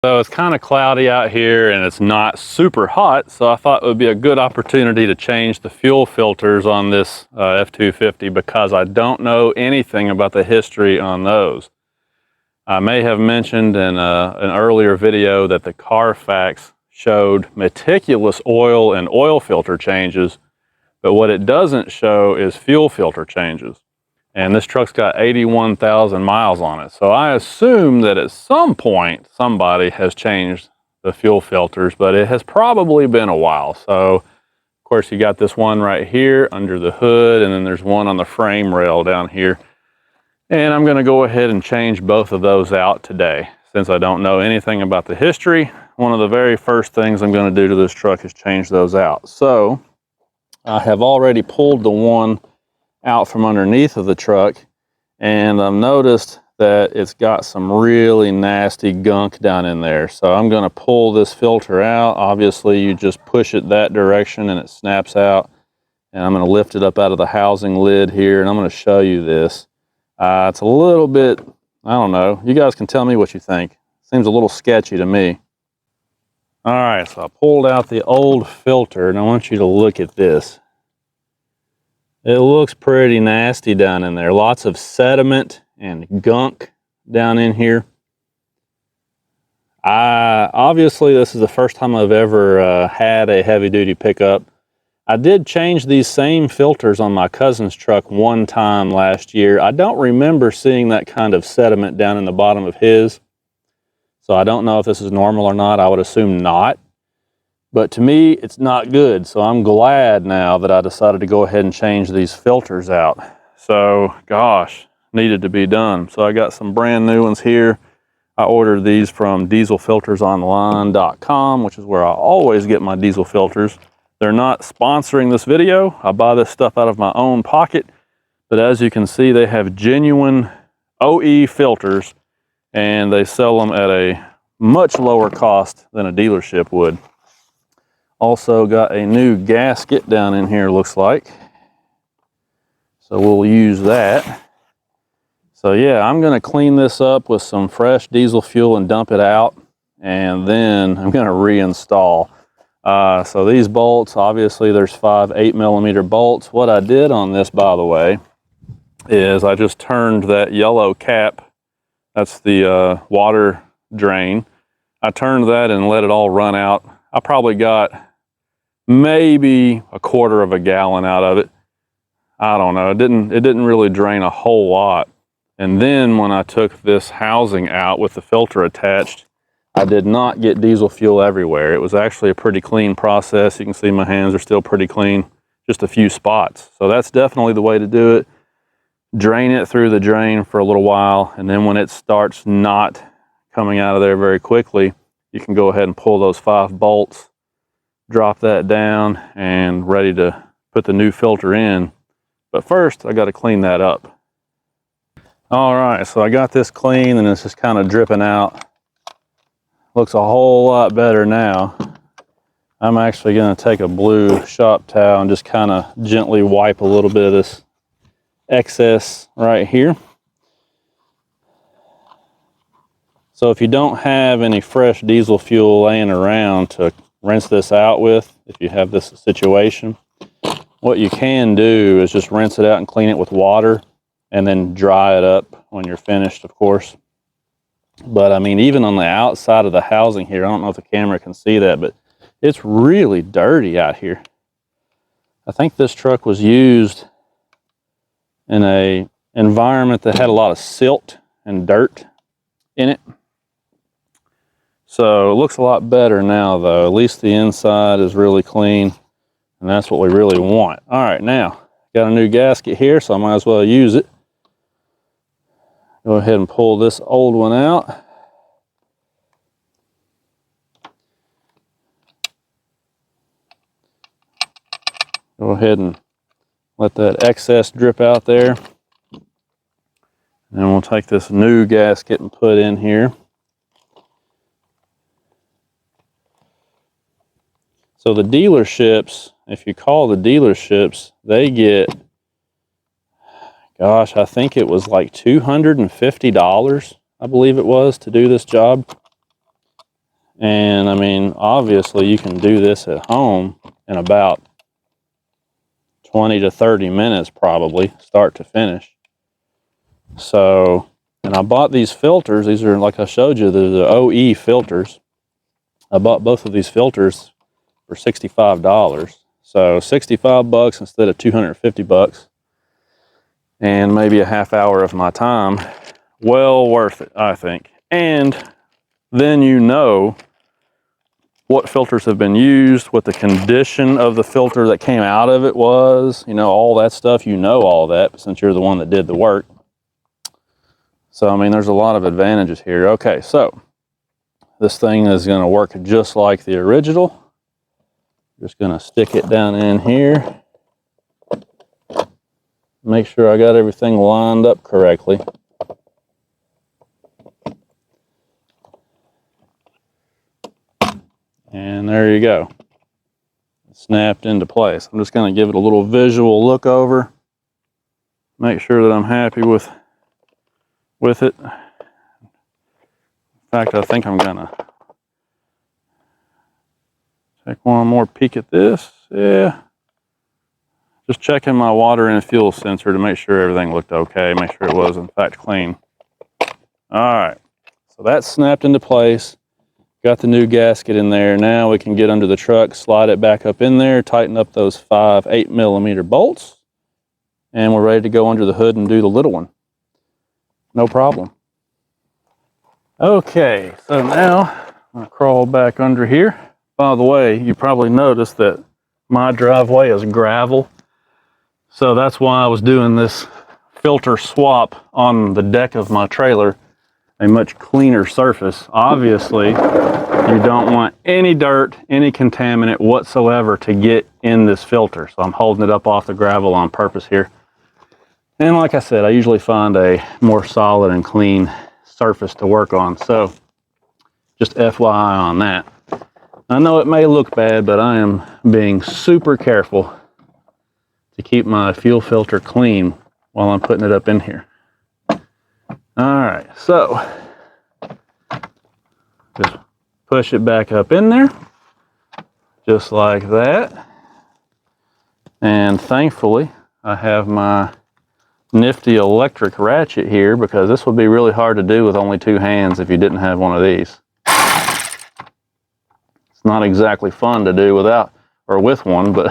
So it's kind of cloudy out here and it's not super hot, so I thought it would be a good opportunity to change the fuel filters on this F-250 because I don't know anything about the history on those. I may have mentioned in an earlier video that the Carfax showed meticulous oil and oil filter changes, but what it doesn't show is fuel filter changes. And this truck's got 81,000 miles on it. So I assume that at some point somebody has changed the fuel filters, but it has probably been a while. So of course you got this one right here under the hood, and then there's one on the frame rail down here. And I'm gonna go ahead and change both of those out today. Since I don't know anything about the history, one of the very first things I'm gonna do to this truck is change those out. So I have already pulled the one out from underneath of the truck, and I've noticed that it's got some really nasty gunk down in there. So I'm going to pull this filter out. Obviously you just push it that direction and it snaps out, and I'm going to lift it up out of the housing lid here, and I'm going to show you this. It's a little bit, I don't know, you guys can tell me what you think. Seems a little sketchy to me. All right, so I pulled out the old filter, and I want you to look at this. It looks pretty nasty down in there. Lots of sediment and gunk down in here. Obviously this is the first time I've ever had a heavy-duty pickup. I did change these same filters on my cousin's truck one time last year. I don't remember seeing that kind of sediment down in the bottom of his. So I don't know if this is normal or not. I would assume not. But to me, it's not good, so I'm glad now that I decided to go ahead and change these filters out. So, gosh, needed to be done. So I got some brand new ones here. I ordered these from dieselfiltersonline.com, which is where I always get my diesel filters. They're not sponsoring this video. I buy this stuff out of my own pocket. But as you can see, they have genuine OE filters, and they sell them at a much lower cost than a dealership would. Also got a new gasket down in here, looks like. So we'll use that. So yeah, I'm gonna clean this up with some fresh diesel fuel and dump it out, and then I'm gonna reinstall. So these bolts, obviously there's 5 8mm bolts. What I did on this, by the way, is I just turned that yellow cap, that's the water drain. I turned that and let it all run out. I probably got maybe 1/4 of a gallon out of it. I don't know, it didn't really drain a whole lot. And then when I took this housing out with the filter attached, I did not get diesel fuel everywhere. It was actually a pretty clean process. You can see my hands are still pretty clean, just a few spots. So that's definitely the way to do it. Drain it through the drain for a little while, and then when it starts not coming out of there very quickly, you can go ahead and pull those 5 bolts, drop that down, and ready to put the new filter in. But first, I got to clean that up. All right, so I got this clean, and it's just kind of dripping out. Looks a whole lot better now. I'm actually going to take a blue shop towel and just kind of gently wipe a little bit of this excess right here. So if you don't have any fresh diesel fuel laying around to rinse this out with, if you have this situation, what you can do is just rinse it out and clean it with water, and then dry it up when you're finished, of course. But I mean, even on the outside of the housing here, I don't know if the camera can see that, but it's really dirty out here. I think this truck was used in an environment that had a lot of silt and dirt in it. So it looks a lot better now, though. At least the inside is really clean, and that's what we really want. All right, now got a new gasket here, so I might as well use it. Go ahead and pull this old one out. Go ahead and let that excess drip out there. And we'll take this new gasket and put in here. So the dealerships, if you call the dealerships, they get, gosh, I think it was like $250, I believe it was, to do this job. And I mean, obviously you can do this at home in about 20 to 30 minutes probably, start to finish. So, and I bought these filters. These are, like I showed you, they're the OE filters. I bought both of these filters for $65. So 65 bucks instead of 250 bucks. And maybe a half hour of my time. Well worth it, I think. And then you know what filters have been used, what the condition of the filter that came out of it was, you know, all that stuff. You know all that since you're the one that did the work. So, I mean, there's a lot of advantages here. Okay, so this thing is going to work just like the original. Just going to stick it down in here. Make sure I got everything lined up correctly. And there you go. It snapped into place. I'm just going to give it a little visual look over. Make sure that I'm happy with it. In fact, I think I'm going to take one more peek at this. Yeah. Just checking my water and fuel sensor to make sure everything looked okay. Make sure it was, in fact, clean. All right. So that's snapped into place. Got the new gasket in there. Now we can get under the truck, slide it back up in there, tighten up those 5 8mm bolts, and we're ready to go under the hood and do the little one. No problem. Okay, so now I'm going to crawl back under here. By the way, you probably noticed that my driveway is gravel. So that's why I was doing this filter swap on the deck of my trailer. A much cleaner surface. Obviously, you don't want any dirt, any contaminant whatsoever to get in this filter. So I'm holding it up off the gravel on purpose here. And like I said, I usually find a more solid and clean surface to work on. So just FYI on that. I know it may look bad, but I am being super careful to keep my fuel filter clean while I'm putting it up in here. All right, so just push it back up in there, just like that. And thankfully, I have my nifty electric ratchet here because this would be really hard to do with only 2 hands if you didn't have one of these. It's not exactly fun to do without or with one, but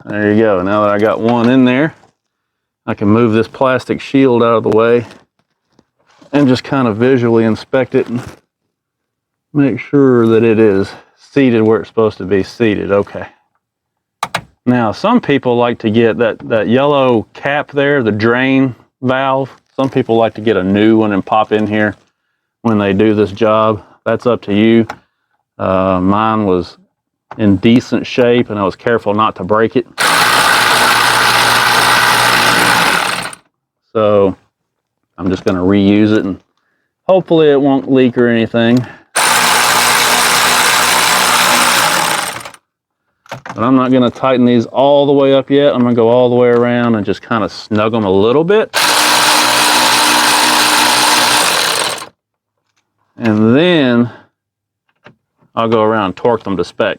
there you go. Now that I got one in there, I can move this plastic shield out of the way and just kind of visually inspect it and make sure that it is seated where it's supposed to be seated. Okay. Now, some people like to get that yellow cap there, the drain valve. Some people like to get a new one and pop in here when they do this job. That's up to you. Mine was in decent shape and I was careful not to break it. So I'm just going to reuse it and hopefully it won't leak or anything. But I'm not going to tighten these all the way up yet. I'm going to go all the way around and just kind of snug them a little bit. And then I'll go around and torque them to spec.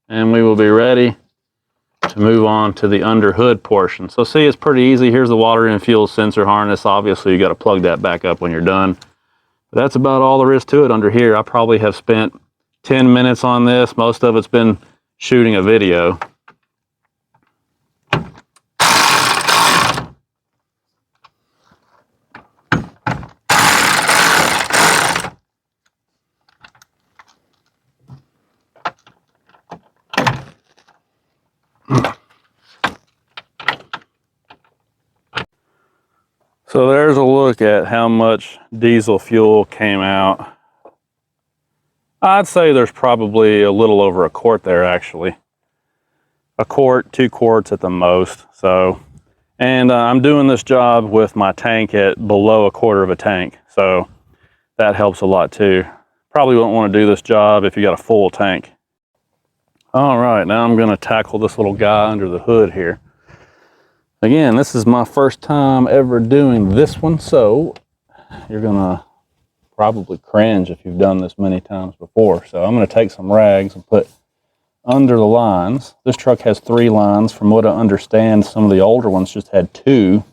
And we will be ready to move on to the under hood portion. So see, it's pretty easy. Here's the water and fuel sensor harness. Obviously, you got to plug that back up when you're done. But that's about all there is to it under here. I probably have spent 10 minutes on this. Most of it's been shooting a video. So there's a look at how much diesel fuel came out. I'd say there's probably a little over a quart there actually. A quart, 2 quarts at the most. So, and I'm doing this job with my tank at below a quarter of a tank. So that helps a lot too. Probably won't want to do this job if you got a full tank. All right, now I'm going to tackle this little guy under the hood here. Again, this is my first time ever doing this one, so you're gonna probably cringe if you've done this many times before. So I'm gonna take some rags and put under the lines. This truck has 3 lines. From what I understand, some of the older ones just had 2,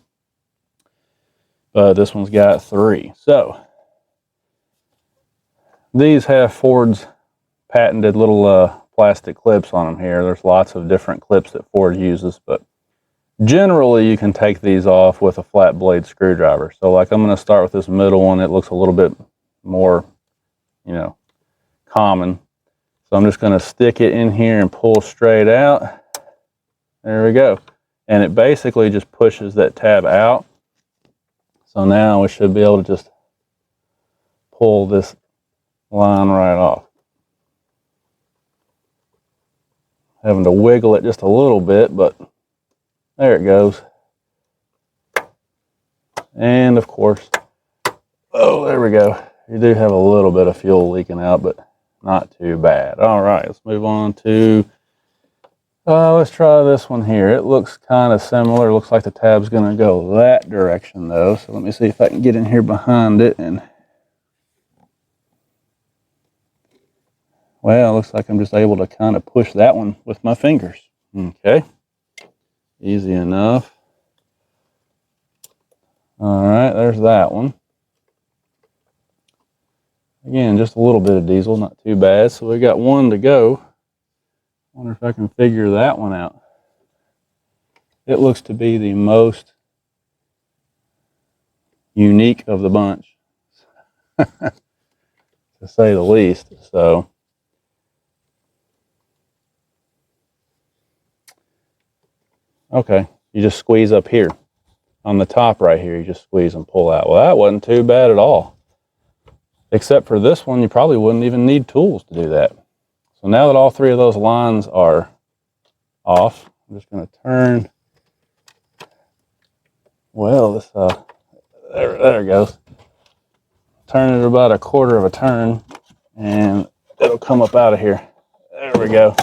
but this one's got 3. So these have Ford's patented little plastic clips on them here. There's lots of different clips that Ford uses, but generally you can take these off with a flat blade screwdriver. So like I'm going to start with this middle one. It looks a little bit more, you know, common. So I'm just going to stick it in here and pull straight out. There we go. And it basically just pushes that tab out. So now we should be able to just pull this line right off. Having to wiggle it just a little bit, but there it goes. And of course, oh, there we go. You do have a little bit of fuel leaking out, but not too bad. All right, let's move on to, let's try this one here. It looks kind of similar. It looks like the tab's going to go that direction though. So let me see if I can get in here behind it. And well, it looks like I'm just able to kind of push that one with my fingers. Okay, easy enough. All right, there's that one. Again, just a little bit of diesel, not too bad. So we got one to go. Wonder if I can figure that one out. It looks to be the most unique of the bunch, to say the least. So okay, you just squeeze up here on the top right here. You just squeeze and pull out. Well, that wasn't too bad at all. Except for this one, you probably wouldn't even need tools to do that. So now that all 3 of those lines are off, I'm just going to turn. Well, this there it goes. Turn it about a quarter of a turn, and it'll come up out of here. There we go,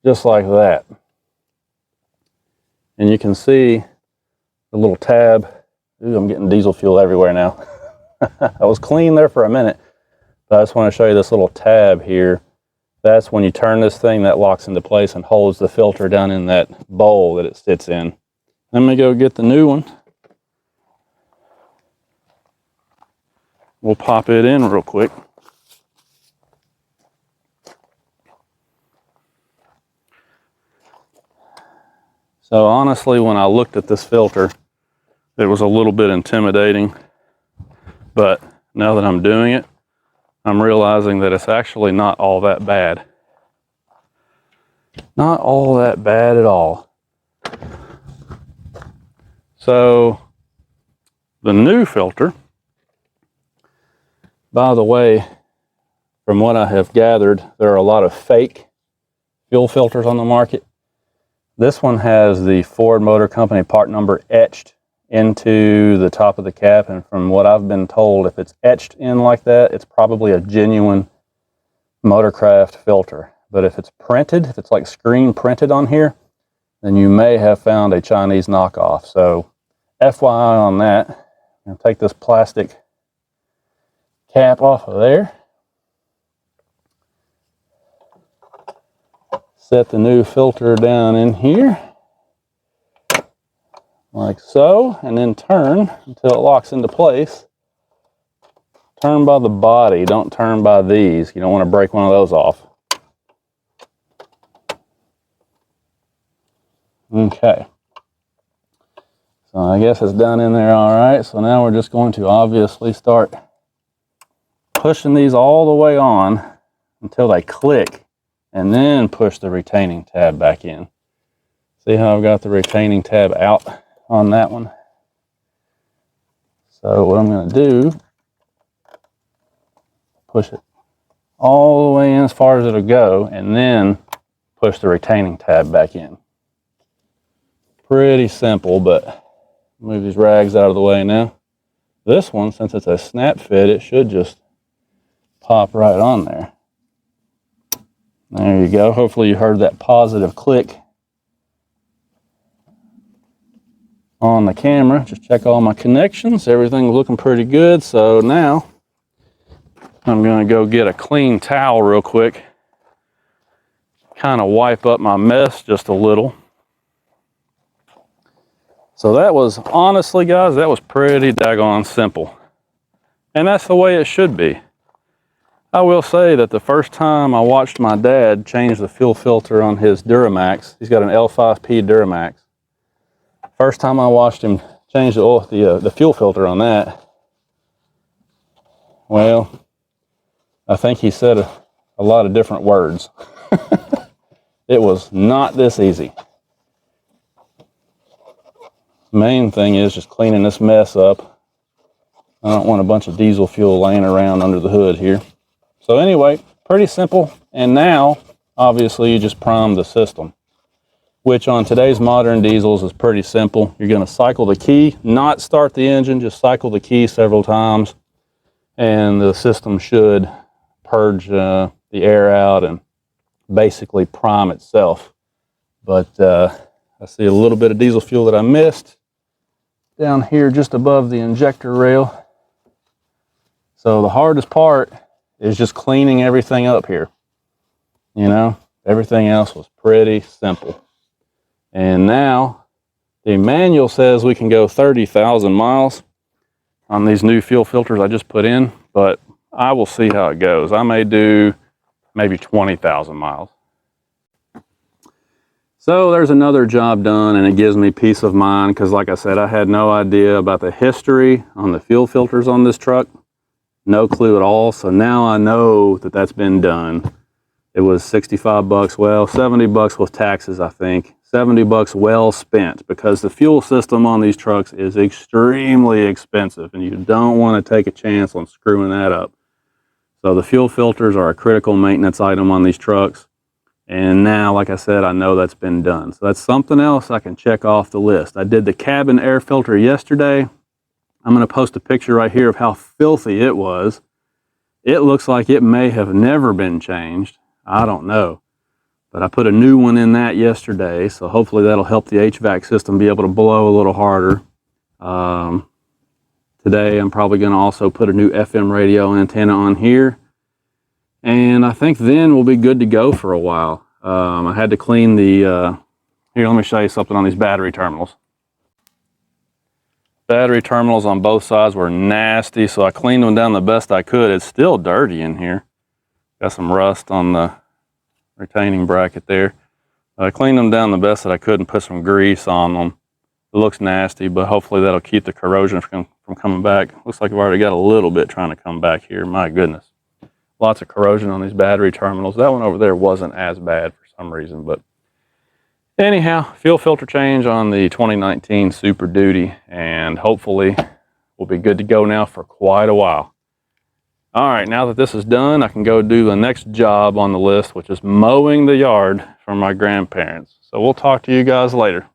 just like that. And you can see the little tab. Ooh, I'm getting diesel fuel everywhere now. I was clean there for a minute, but I just want to show you this little tab here. That's when you turn this thing, that locks into place and holds the filter down in that bowl that it sits in. Let me go get the new one. We'll pop it in real quick. So honestly, when I looked at this filter, it was a little bit intimidating. But now that I'm doing it, I'm realizing that it's actually not all that bad. Not all that bad at all. So the new filter, by the way, from what I have gathered, there are a lot of fake fuel filters on the market. This one has the Ford Motor Company part number etched into the top of the cap, and from what I've been told, if it's etched in like that, it's probably a genuine Motorcraft filter. But if it's printed, if it's like screen printed on here, then you may have found a Chinese knockoff. So FYI on that. I'm going to take this plastic cap off of there. Set the new filter down in here, like so, and then turn until it locks into place. Turn by the body, don't turn by these. You don't want to break one of those off. Okay. So I guess it's done in there all right. So now we're just going to obviously start pushing these all the way on until they click, and then push the retaining tab back in. See how I've got the retaining tab out on that one? So what I'm going to do, push it all the way in as far as it'll go, and then push the retaining tab back in. Pretty simple, but move these rags out of the way now. This one, since it's a snap fit, it should just pop right on there. There you go. Hopefully you heard that positive click. on the camera. Just check all my connections. Everything's looking pretty good. So now I'm going to go get a clean towel real quick. Kind of wipe up my mess just a little. So that was, honestly guys, that was pretty daggone simple. And that's the way it should be. I will say that the first time I watched my dad change the fuel filter on his Duramax, he's got an L5P Duramax. First time I watched him change the fuel filter on that, well, I think he said a lot of different words. It was not this easy. Main thing is just cleaning this mess up. I don't want a bunch of diesel fuel laying around under the hood here. So anyway, pretty simple. And now, obviously, you just prime the system, which on today's modern diesels is pretty simple. You're going to cycle the key, not start the engine, just cycle the key several times, and the system should purge the air out and basically prime itself. But I see a little bit of diesel fuel that I missed down here just above the injector rail. So the hardest part is just cleaning everything up here. You know, everything else was pretty simple. And now the manual says we can go 30,000 miles on these new fuel filters I just put in, but I will see how it goes. I may do maybe 20,000 miles. So there's another job done, and it gives me peace of mind because, like I said, I had no idea about the history on the fuel filters on this truck. No clue at all. So now I know that that's been done. It was 65 bucks, well, 70 bucks with taxes, I think. 70 bucks well spent, because the fuel system on these trucks is extremely expensive and you don't want to take a chance on screwing that up. So the fuel filters are a critical maintenance item on these trucks. And now, like I said, I know that's been done. So that's something else I can check off the list. I did the cabin air filter yesterday. I'm going to post a picture right here of how filthy it was. It looks like it may have never been changed. I don't know. But I put a new one in that yesterday, so hopefully that'll help the HVAC system be able to blow a little harder. Today I'm probably going to also put a new FM radio antenna on here. And I think then we'll be good to go for a while. I had to clean the, here, let me show you something on these battery terminals. Battery terminals on both sides were nasty, so I cleaned them down the best I could. It's still dirty in here. Got some rust on the retaining bracket there. I cleaned them down the best that I could and put some grease on them. It looks nasty, but hopefully that'll keep the corrosion from coming back. Looks like I've already got a little bit trying to come back here. My goodness. Lots of corrosion on these battery terminals. That one over there wasn't as bad for some reason, but anyhow, fuel filter change on the 2019 Super Duty, and hopefully we'll be good to go now for quite a while. All right, now that this is done, I can go do the next job on the list, which is mowing the yard for my grandparents. So we'll talk to you guys later.